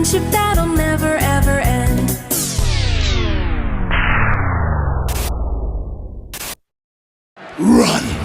friendship that'll never ever end. Run!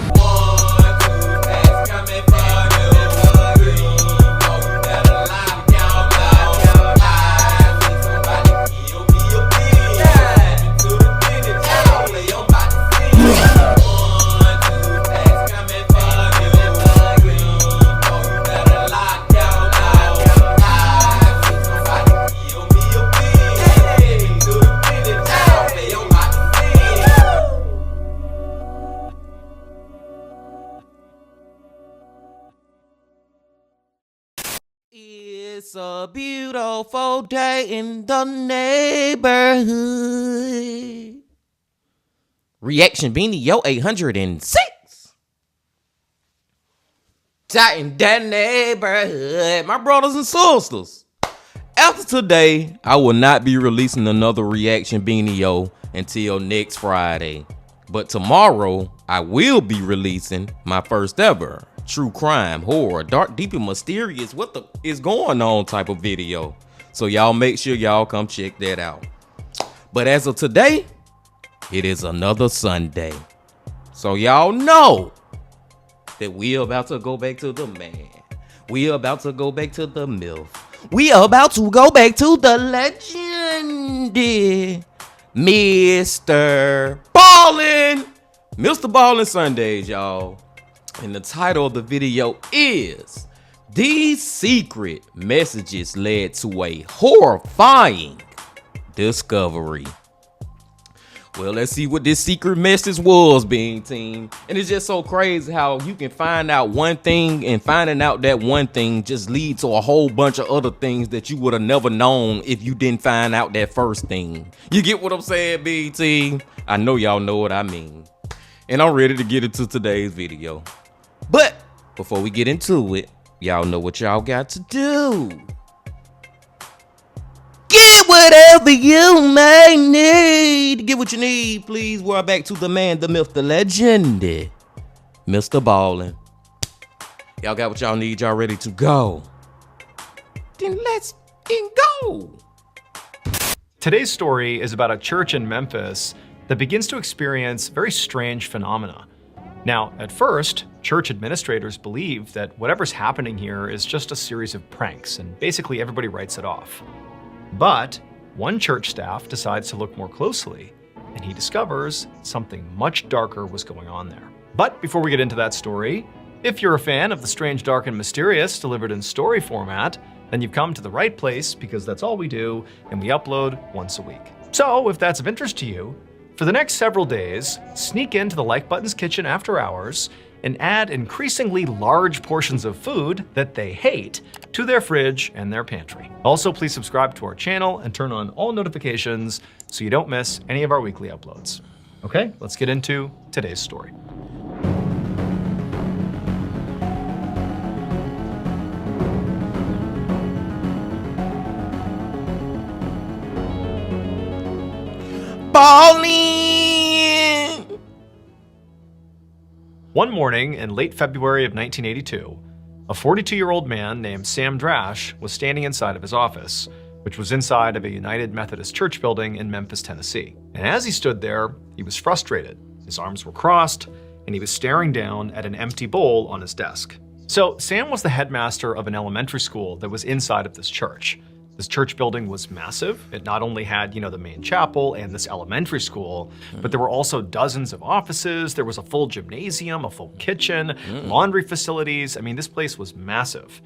It's a beautiful day in the neighborhood. Reaction Beanie, yo, 806. In that neighborhood, my brothers and sisters. After today, I will not be releasing another Reaction Beanie, yo, until next Friday. But tomorrow, I will be releasing my first ever true crime, horror, dark, deep, and mysterious, what the is going on type of video. So y'all make sure y'all come check that out. But as of today, it is another Sunday. So y'all know that we are about to go back to the man. We are about to go back to the MILF. We are about to go back to the legend, MrBallen. MrBallen Sundays, y'all. And the title of the video is These Secret Messages Led to a Horrifying Discovery. Well, let's see what this secret message was, being team. And it's just so crazy how you can find out one thing, and finding out that one thing just leads to a whole bunch of other things that you would have never known if you didn't find out that first thing. You get what I'm saying, being team? I know y'all know what I mean. And I'm ready to get into today's video. But before we get into it, y'all know what y'all got to do. Get whatever you may need. Get what you need, please. We're back to the man, the myth, the legend, MrBallen. Y'all got what y'all need. Y'all ready to go? Then let's go. Today's story is about a church in Memphis that begins to experience very strange phenomena. Now, at first, church administrators believe that whatever's happening here is just a series of pranks, and basically everybody writes it off. But one church staff decides to look more closely, and he discovers something much darker was going on there. But before we get into that story, if you're a fan of the strange, dark, and mysterious delivered in story format, then you've come to the right place, because that's all we do, and we upload once a week. So if that's of interest to you, for the next several days, sneak into the Like Button's kitchen after hours and add increasingly large portions of food that they hate to their fridge and their pantry. Also, please subscribe to our channel and turn on all notifications so you don't miss any of our weekly uploads. Okay, let's get into today's story. Balling. One morning in late February of 1982, a 42-year-old man named Sam Drash was standing inside of his office, which was inside of a United Methodist Church building in Memphis, Tennessee. And as he stood there, he was frustrated. His arms were crossed, and he was staring down at an empty bowl on his desk. So Sam was the headmaster of an elementary school that was inside of this church. This church building was massive. It not only had, the main chapel and this elementary school, but there were also dozens of offices. There was a full gymnasium, a full kitchen, laundry facilities. I mean, this place was massive.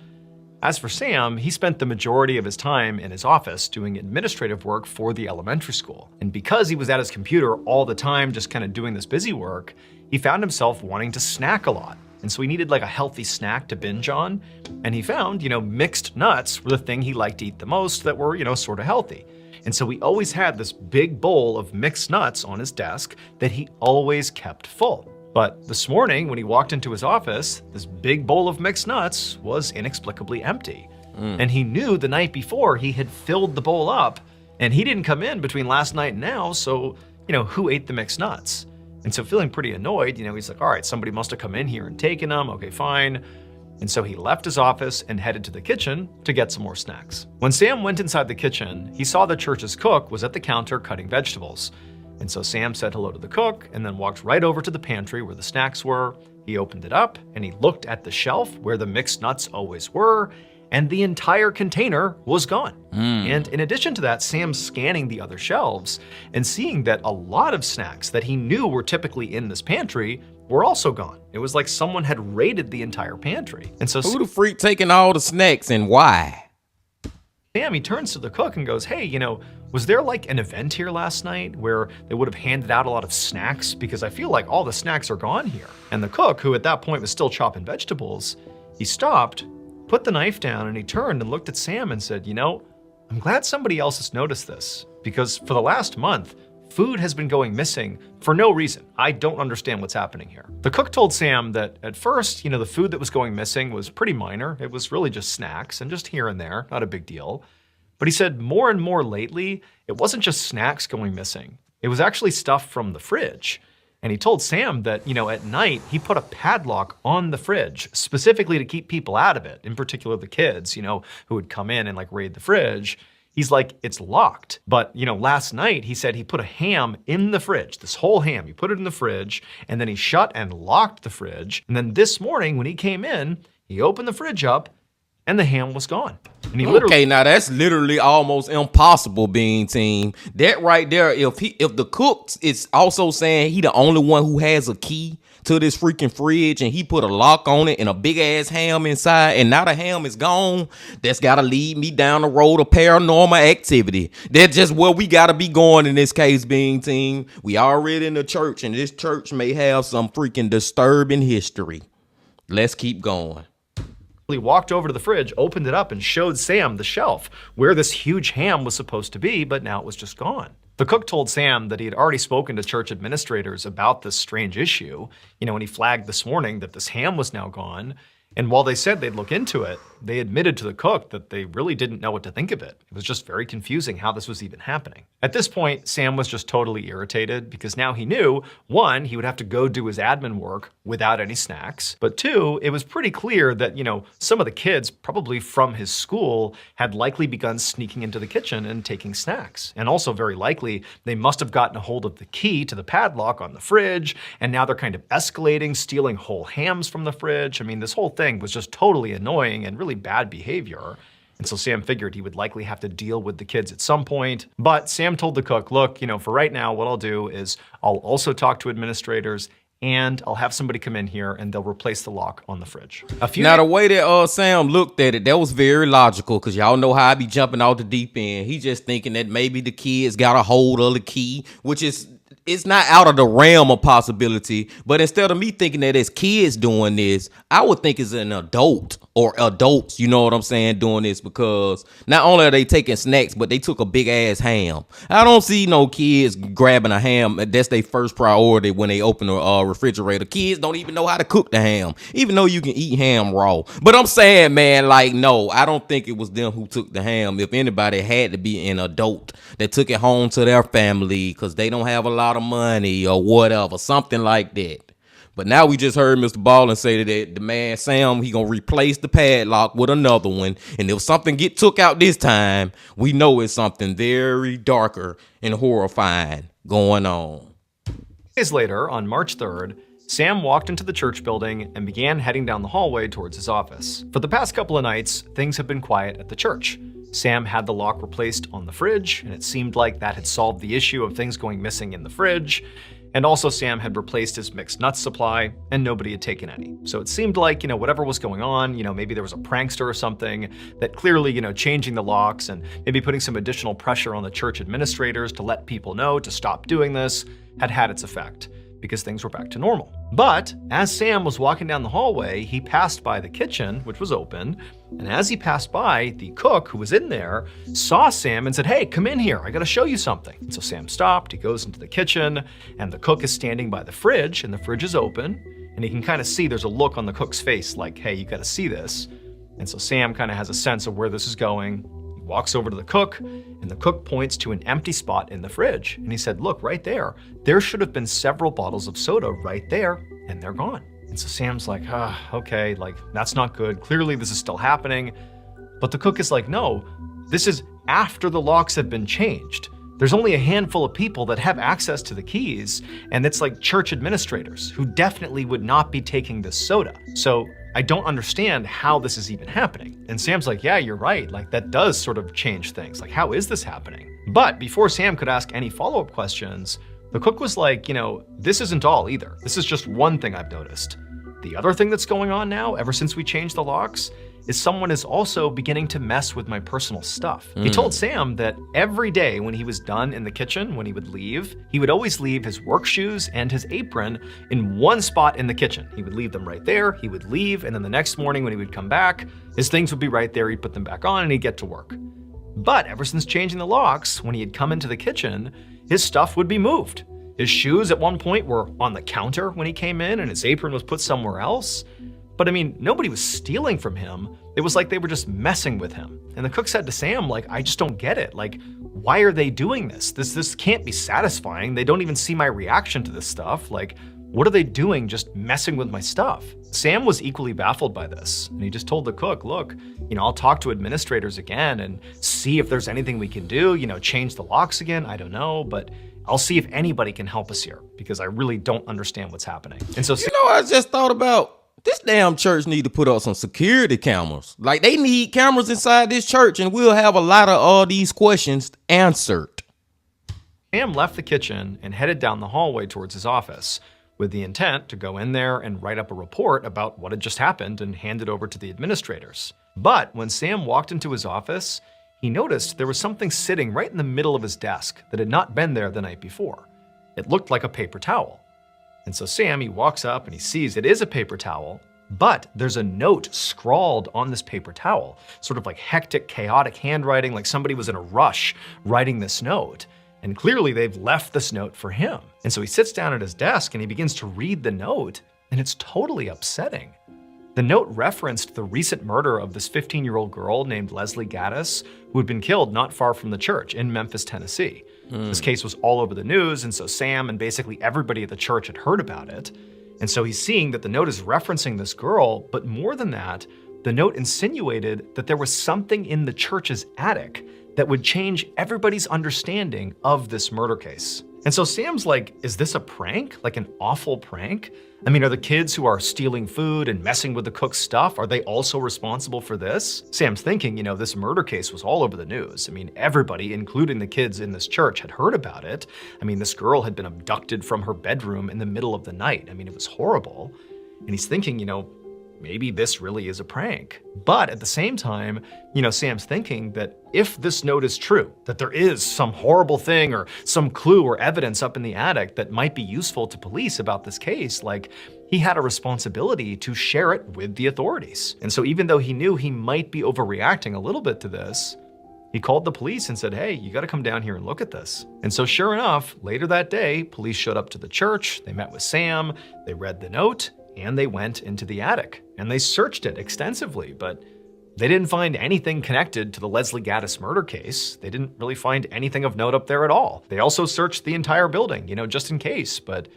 As for Sam, he spent the majority of his time in his office doing administrative work for the elementary school. And because he was at his computer all the time, just kind of doing this busy work, he found himself wanting to snack a lot. And so he needed like a healthy snack to binge on. And he found, mixed nuts were the thing he liked to eat the most that were, sort of healthy. And so he always had this big bowl of mixed nuts on his desk that he always kept full. But this morning, when he walked into his office, this big bowl of mixed nuts was inexplicably empty. And he knew the night before he had filled the bowl up, and he didn't come in between last night and now, so, who ate the mixed nuts? And so feeling pretty annoyed, he's like, all right, somebody must have come in here and taken them, okay, fine. And so he left his office and headed to the kitchen to get some more snacks. When Sam went inside the kitchen, he saw the church's cook was at the counter cutting vegetables. And so Sam said hello to the cook and then walked right over to the pantry where the snacks were. He opened it up and he looked at the shelf where the mixed nuts always were, and the entire container was gone. And in addition to that, Sam's scanning the other shelves and seeing that a lot of snacks that he knew were typically in this pantry were also gone. It was like someone had raided the entire pantry. And so Who the freak taking all the snacks and why? Sam, he turns to the cook and goes, hey, was there like an event here last night where they would have handed out a lot of snacks? Because I feel like all the snacks are gone here. And the cook, who at that point was still chopping vegetables, he stopped, put the knife down, and he turned and looked at Sam and said, I'm glad somebody else has noticed this, because for the last month, food has been going missing for no reason. I don't understand what's happening here. The cook told Sam that at first, the food that was going missing was pretty minor. It was really just snacks and just here and there, not a big deal. But he said more and more lately, it wasn't just snacks going missing. It was actually stuff from the fridge. And he told Sam that, at night, he put a padlock on the fridge specifically to keep people out of it, in particular the kids, who would come in and raid the fridge. He's like, it's locked. But, last night he said he put a ham in the fridge, this whole ham. He put it in the fridge and then he shut and locked the fridge. And then this morning when he came in, he opened the fridge up and the ham was gone. And he Okay, now that's literally almost impossible, Bean Team. That right there, if the cook is also saying he the only one who has a key to this freaking fridge and he put a lock on it and a big ass ham inside and now the ham is gone, that's gotta lead me down the road of paranormal activity. That's just where we gotta be going in this case, Bean Team. We already in the church and this church may have some freaking disturbing history. Let's keep going. He walked over to the fridge, opened it up, and showed Sam the shelf where this huge ham was supposed to be, but now it was just gone. The cook told Sam that he had already spoken to church administrators about this strange issue, when he flagged this morning that this ham was now gone. And while they said they'd look into it, they admitted to the cook that they really didn't know what to think of it. It was just very confusing how this was even happening. At this point, Sam was just totally irritated because now he knew, one, he would have to go do his admin work without any snacks. But two, it was pretty clear that, some of the kids, probably from his school, had likely begun sneaking into the kitchen and taking snacks. And also very likely, they must have gotten a hold of the key to the padlock on the fridge, and now they're kind of escalating, stealing whole hams from the fridge. I mean, this whole thing was just totally annoying and really bad behavior. And so Sam figured he would likely have to deal with the kids at some point. But Sam told the cook, look, for right now, what I'll do is I'll also talk to administrators and I'll have somebody come in here and they'll replace the lock on the fridge. Now, the way that Sam looked at it, that was very logical because y'all know how I be jumping out the deep end. He just thinking that maybe the kids got a hold of the key, which is it's not out of the realm of possibility, but instead of me thinking that it's kids doing this, I would think it's an adult or adults, you know what I'm saying, doing this, because not only are they taking snacks, but they took a big ass ham. I don't see no kids grabbing a ham. That's their first priority when they open a refrigerator. Kids don't even know how to cook the ham, even though you can eat ham raw. But I'm saying, man, no, I don't think it was them who took the ham. If anybody, had to be an adult that took it home to their family because they don't have a lot of money or whatever, something like that. But now we just heard MrBallen say that the man Sam, he gonna replace the padlock with another one, and if something get took out this time, we know it's something very darker and horrifying going on. Days later, on March 3rd, Sam walked into the church building and began heading down the hallway towards his office. For the past couple of nights, things have been quiet at the church. Sam had the lock replaced on the fridge, and it seemed like that had solved the issue of things going missing in the fridge. And also Sam had replaced his mixed nuts supply, and nobody had taken any. So it seemed like, whatever was going on, maybe there was a prankster or something that clearly, changing the locks and maybe putting some additional pressure on the church administrators to let people know to stop doing this had its effect, because things were back to normal. But as Sam was walking down the hallway, he passed by the kitchen, which was open. And as he passed by, the cook who was in there saw Sam and said, "Hey, come in here. I got to show you something." And so Sam stopped, he goes into the kitchen, and the cook is standing by the fridge, and the fridge is open. And he can kind of see there's a look on the cook's face like, hey, you got to see this. And so Sam kind of has a sense of where this is going. He walks over to the cook, and the cook points to an empty spot in the fridge. And he said, "Look, right there. There should have been several bottles of soda right there, and they're gone." And so Sam's like, okay, like that's not good. Clearly this is still happening. But the cook is like, no, this is after the locks have been changed. There's only a handful of people that have access to the keys, and it's like church administrators who definitely would not be taking this soda. So I don't understand how this is even happening. And Sam's like, yeah, you're right. Like that does sort of change things. Like, how is this happening? But before Sam could ask any follow-up questions, the cook was like, this isn't all either. This is just one thing I've noticed. The other thing that's going on now, ever since we changed the locks, is someone is also beginning to mess with my personal stuff. He told Sam that every day when he was done in the kitchen, when he would leave, he would always leave his work shoes and his apron in one spot in the kitchen. He would leave them right there, he would leave, and then the next morning when he would come back, his things would be right there, he'd put them back on, and he'd get to work. But ever since changing the locks, when he had come into the kitchen, his stuff would be moved. His shoes at one point were on the counter when he came in, and his apron was put somewhere else. But I mean, nobody was stealing from him. It was like they were just messing with him. And the cook said to Sam, like, I just don't get it. Like, why are they doing this? This can't be satisfying. They don't even see my reaction to this stuff. Like, what are they doing just messing with my stuff? Sam was equally baffled by this. And he just told the cook, look, I'll talk to administrators again and see if there's anything we can do, change the locks again. I don't know, but I'll see if anybody can help us here because I really don't understand what's happening. And so, I just thought about this damn church need to put up some security cameras. Like they need cameras inside this church and we'll have a lot of all these questions answered. Sam left the kitchen and headed down the hallway towards his office with the intent to go in there and write up a report about what had just happened and hand it over to the administrators. But when Sam walked into his office, he noticed there was something sitting right in the middle of his desk that had not been there the night before. It looked like a paper towel. And so Sam, he walks up and he sees it is a paper towel, but there's a note scrawled on this paper towel, sort of like hectic, chaotic handwriting, like somebody was in a rush writing this note. And clearly they've left this note for him. And so he sits down at his desk and he begins to read the note, and it's totally upsetting. The note referenced the recent murder of this 15-year-old girl named Leslie Gaddis, who had been killed not far from the church in Memphis, Tennessee. This case was all over the news, and so Sam and basically everybody at the church had heard about it. And so he's seeing that the note is referencing this girl, but more than that, the note insinuated that there was something in the church's attic that would change everybody's understanding of this murder case. And so Sam's like, is this a prank? Like an awful prank? I mean, are the kids who are stealing food and messing with the cook's stuff, are they also responsible for this? Sam's thinking, this murder case was all over the news. I mean, everybody, including the kids in this church, had heard about it. I mean, this girl had been abducted from her bedroom in the middle of the night. I mean, it was horrible. And he's thinking, maybe this really is a prank. But at the same time, Sam's thinking that if this note is true, that there is some horrible thing or some clue or evidence up in the attic that might be useful to police about this case, like he had a responsibility to share it with the authorities. And so even though he knew he might be overreacting a little bit to this, he called the police and said, hey, you gotta come down here and look at this. And so sure enough, later that day, police showed up to the church, they met with Sam, they read the note, and they went into the attic. And they searched it extensively, but they didn't find anything connected to the Leslie Gaddis murder case. They didn't really find anything of note up there at all. They also searched the entire building, just in case, but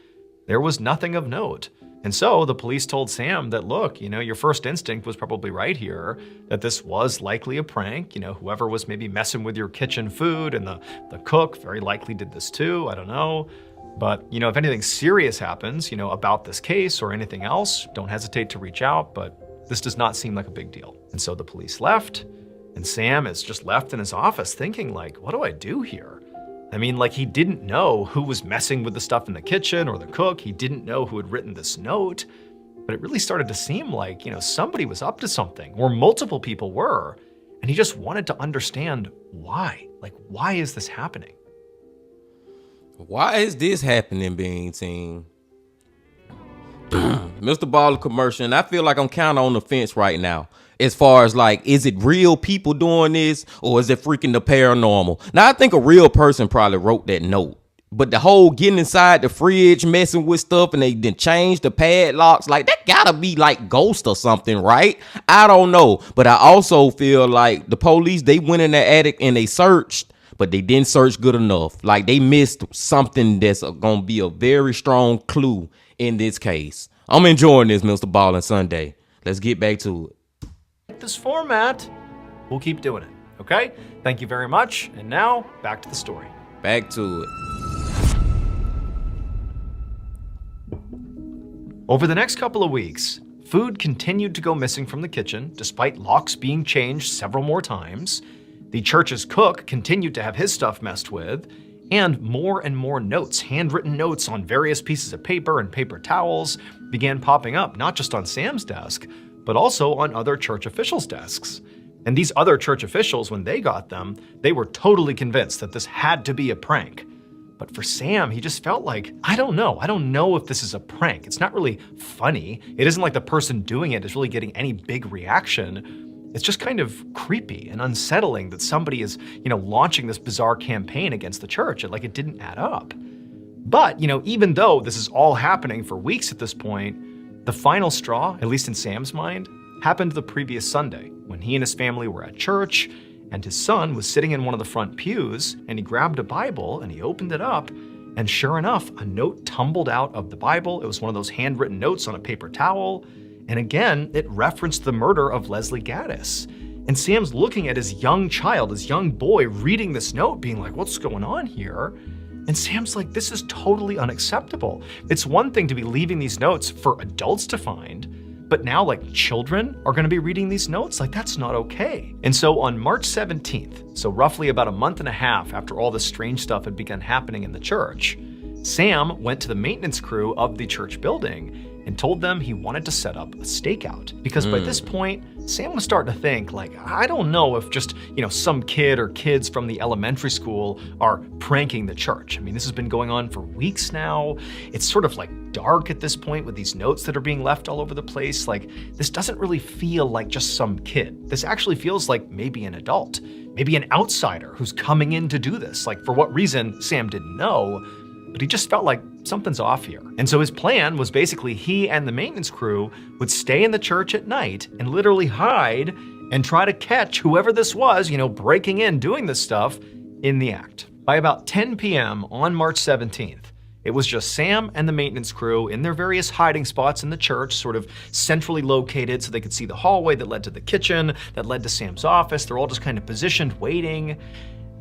there was nothing of note. And so the police told Sam that, look, your first instinct was probably right here, that this was likely a prank. Whoever was maybe messing with your kitchen food and the cook very likely did this too, I don't know. But, if anything serious happens, about this case or anything else, don't hesitate to reach out, but this does not seem like a big deal. And so the police left, and Sam is just left in his office thinking like, what do I do here? I mean, like he didn't know who was messing with the stuff in the kitchen or the cook. He didn't know who had written this note, but it really started to seem like, somebody was up to something, or multiple people were, and he just wanted to understand why. Like, why is this happening? Why is this happening, Bean Team? MrBallen commercial, and I feel like I'm kind of on the fence right now. As far as like, is it real people doing this or is it freaking the paranormal? Now, I think a real person probably wrote that note. But the whole getting inside the fridge, messing with stuff, and they then change the padlocks, like that gotta be like ghost or something, right? I don't know. But I also feel like the police, they went in the attic and they searched, but they didn't search good enough. Like they missed something that's gonna be a very strong clue in this case. I'm enjoying this, Mr. Ballen Sunday. Let's get back to it. This format, we'll keep doing it, okay? Thank you very much, and now, back to the story. Back to it. Over the next couple of weeks, food continued to go missing from the kitchen, despite locks being changed several more times. The church's cook continued to have his stuff messed with, and more notes, handwritten notes on various pieces of paper and paper towels, began popping up, not just on Sam's desk, but also on other church officials' desks. And these other church officials, when they got them, they were totally convinced that this had to be a prank. But for Sam, he just felt like, I don't know if this is a prank. It's not really funny. It isn't like the person doing it is really getting any big reaction. It's just kind of creepy and unsettling that somebody is, launching this bizarre campaign against the church. It didn't add up. But, even though this is all happening for weeks at this point, the final straw, at least in Sam's mind, happened the previous Sunday when he and his family were at church, and his son was sitting in one of the front pews, and he grabbed a Bible and he opened it up, and sure enough, a note tumbled out of the Bible. It was one of those handwritten notes on a paper towel, and again, it referenced the murder of Leslie Gaddis. And Sam's looking at his young child, his young boy, reading this note, being like, what's going on here? And Sam's like, this is totally unacceptable. It's one thing to be leaving these notes for adults to find, but now children are gonna be reading these notes? That's not okay. And so on March 17th, so roughly about a month and a half after all this strange stuff had begun happening in the church, Sam went to the maintenance crew of the church building and told them he wanted to set up a stakeout. Because by this point, Sam was starting to think, I don't know if just, some kid or kids from the elementary school are pranking the church. I mean, this has been going on for weeks now. It's sort of dark at this point with these notes that are being left all over the place. This doesn't really feel like just some kid. This actually feels like maybe an adult, maybe an outsider who's coming in to do this. For what reason, Sam didn't know, but he just felt like something's off here. And so his plan was basically he and the maintenance crew would stay in the church at night and literally hide and try to catch whoever this was, breaking in, doing this stuff in the act. By about 10 p.m. on March 17th, it was just Sam and the maintenance crew in their various hiding spots in the church, sort of centrally located so they could see the hallway that led to the kitchen, that led to Sam's office. They're all just kind of positioned, waiting.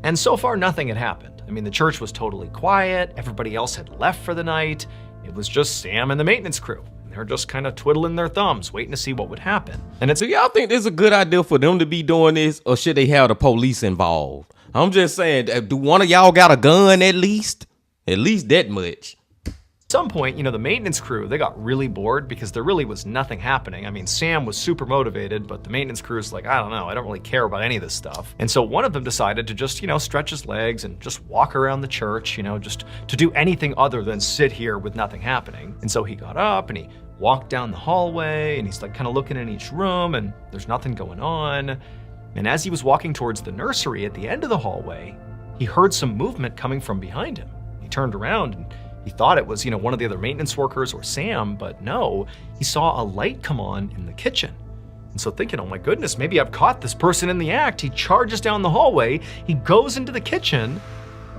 And so far, nothing had happened. I mean, the church was totally quiet. Everybody else had left for the night. It was just Sam and the maintenance crew. And they're just kind of twiddling their thumbs, waiting to see what would happen. And So y'all think this is a good idea for them to be doing this, or should they have the police involved? I'm just saying, do one of y'all got a gun at least? At least that much. At some point, the maintenance crew, they got really bored because there really was nothing happening. I mean, Sam was super motivated, but the maintenance crew's like, I don't know, I don't really care about any of this stuff. And so one of them decided to just, stretch his legs and just walk around the church, just to do anything other than sit here with nothing happening. And so he got up and he walked down the hallway and he's kind of looking in each room and there's nothing going on. And as he was walking towards the nursery at the end of the hallway, he heard some movement coming from behind him. He turned around and he thought it was, one of the other maintenance workers or Sam, but no, he saw a light come on in the kitchen. And so thinking, oh my goodness, maybe I've caught this person in the act, he charges down the hallway, he goes into the kitchen,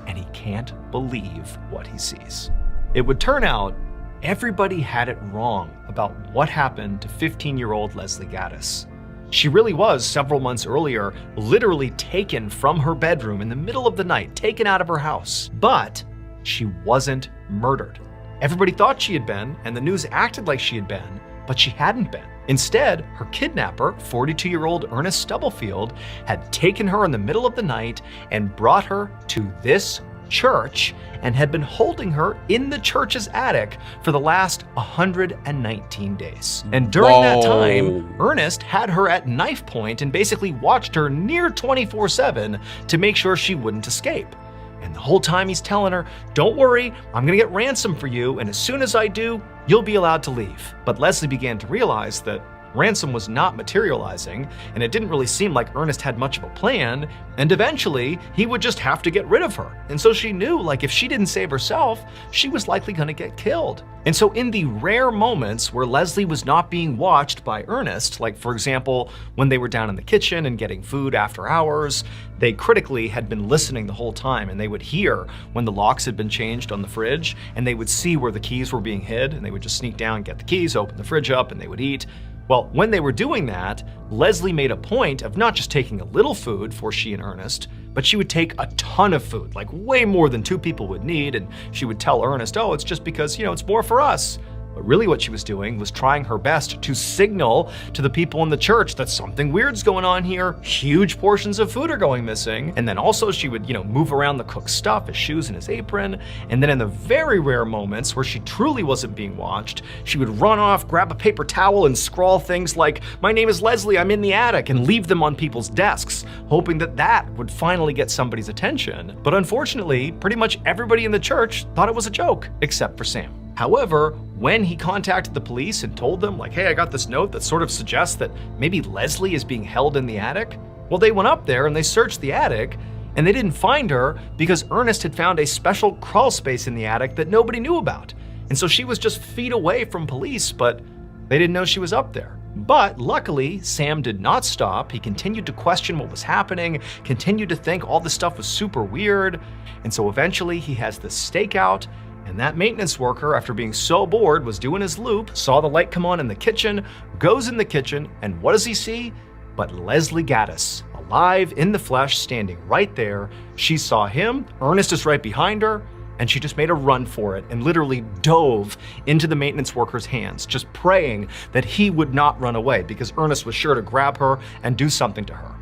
and he can't believe what he sees. It would turn out everybody had it wrong about what happened to 15-year-old Leslie Gaddis. She really was, several months earlier, literally taken from her bedroom in the middle of the night, taken out of her house. But she wasn't murdered. Everybody thought she had been, and the news acted like she had been, but she hadn't been. Instead, her kidnapper, 42-year-old Ernest Stubblefield, had taken her in the middle of the night and brought her to this church and had been holding her in the church's attic for the last 119 days. And during that time, Ernest had her at knife point and basically watched her near 24/7 to make sure she wouldn't escape. And the whole time he's telling her, don't worry, I'm gonna get ransom for you, and as soon as I do, you'll be allowed to leave. But Leslie began to realize that ransom was not materializing, and it didn't really seem like Ernest had much of a plan, and eventually he would just have to get rid of her. And so she knew, like, if she didn't save herself, she was likely gonna get killed. And so in the rare moments where Leslie was not being watched by Ernest, like for example, when they were down in the kitchen and getting food after hours, they critically had been listening the whole time, and they would hear when the locks had been changed on the fridge, and they would see where the keys were being hid, and they would just sneak down, get the keys, open the fridge up, and they would eat. Well, when they were doing that, Leslie made a point of not just taking a little food for she and Ernest, but she would take a ton of food, like way more than 2 people would need, and she would tell Ernest, oh, it's just because, it's more for us. But really what she was doing was trying her best to signal to the people in the church that something weird's going on here. Huge portions of food are going missing. And then also she would, move around the cook's stuff, his shoes and his apron. And then in the very rare moments where she truly wasn't being watched, she would run off, grab a paper towel and scrawl things like, "My name is Leslie, I'm in the attic," and leave them on people's desks, hoping that that would finally get somebody's attention. But unfortunately, pretty much everybody in the church thought it was a joke, except for Sam. However, when he contacted the police and told them, like, hey, I got this note that sort of suggests that maybe Leslie is being held in the attic, well, they went up there and they searched the attic, and they didn't find her because Ernest had found a special crawl space in the attic that nobody knew about. And so she was just feet away from police, but they didn't know she was up there. But luckily, Sam did not stop. He continued to question what was happening, continued to think all this stuff was super weird. And so eventually he has this stakeout. And that maintenance worker, after being so bored, was doing his loop, saw the light come on in the kitchen, goes in the kitchen, and what does he see? But Leslie Gaddis, alive in the flesh, standing right there. She saw him, Ernest is right behind her, and she just made a run for it and literally dove into the maintenance worker's hands, just praying that he would not run away because Ernest was sure to grab her and do something to her.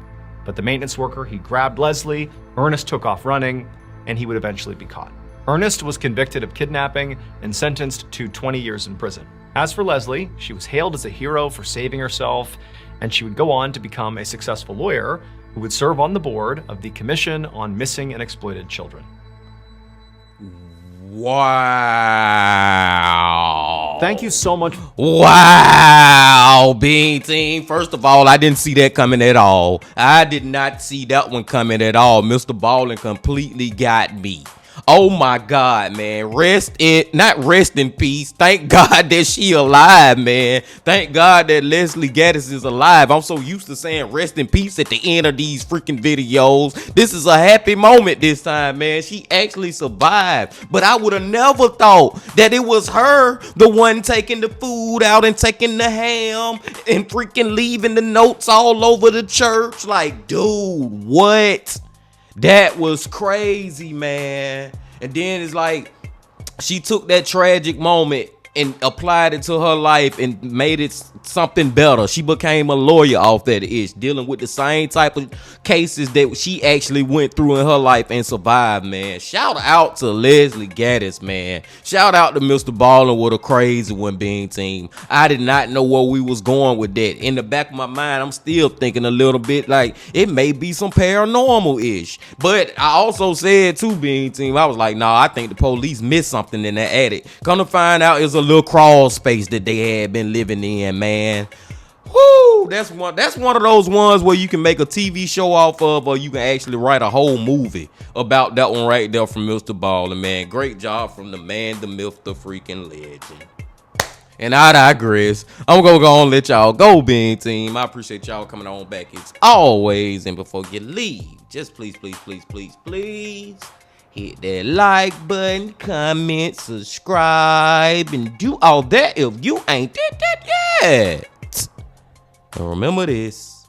But the maintenance worker, he grabbed Leslie, Ernest took off running, and he would eventually be caught. Ernest was convicted of kidnapping and sentenced to 20 years in prison. As for Leslie, she was hailed as a hero for saving herself, and she would go on to become a successful lawyer who would serve on the board of the Commission on Missing and Exploited Children. Wow. Thank you so much. Wow, Bean Team. First of all, I didn't see that coming at all. I did not see that one coming at all. MrBallen completely got me. Oh my God, man. Not rest in peace. Thank God that she alive, man. Thank God that Leslie Gaddis is alive. I'm so used to saying rest in peace at the end of these freaking videos. This is a happy moment this time, man. She actually survived. But I would have never thought that it was her, the one taking the food out and taking the ham and freaking leaving the notes all over the church. Like, dude, what? That was crazy, man. And then it's like she took that tragic moment and applied it to her life and made it something better. She became a lawyer off that ish, dealing with the same type of cases that she actually went through in her life and survived, man. Shout out to Leslie Gaddis, man. Shout out to MrBallen with a crazy one, Bean Team. I did not know where we was going with that. In the back of my mind, I'm still thinking a little bit like it may be some paranormal-ish. But I also said too, Bean Team, I was like, nah, I think the police missed something in that attic. Come to find out, it's a little crawl space that they had been living in, man. Whoo, that's one of those ones where you can make a TV show off of, or you can actually write a whole movie about that one right there from MrBallen, man. Great job from the man, the myth, the freaking legend. And I digress. I'm gonna go and let y'all go, Bean Team. I appreciate y'all coming on back as always. And before you leave, just please hit that like button, comment, subscribe, and do all that if you ain't did that yet. And remember this: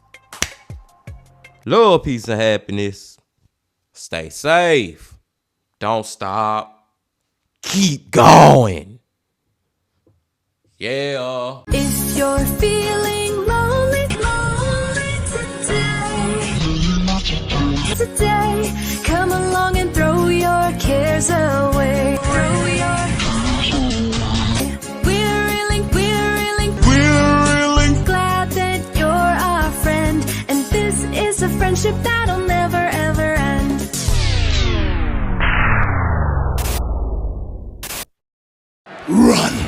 love, peace, and happiness. Stay safe. Don't stop. Keep going. Yeah. If you're feeling lonely today, come along and throw your cares away. We're really glad that you're our friend, and this is a friendship that'll never ever end. Run!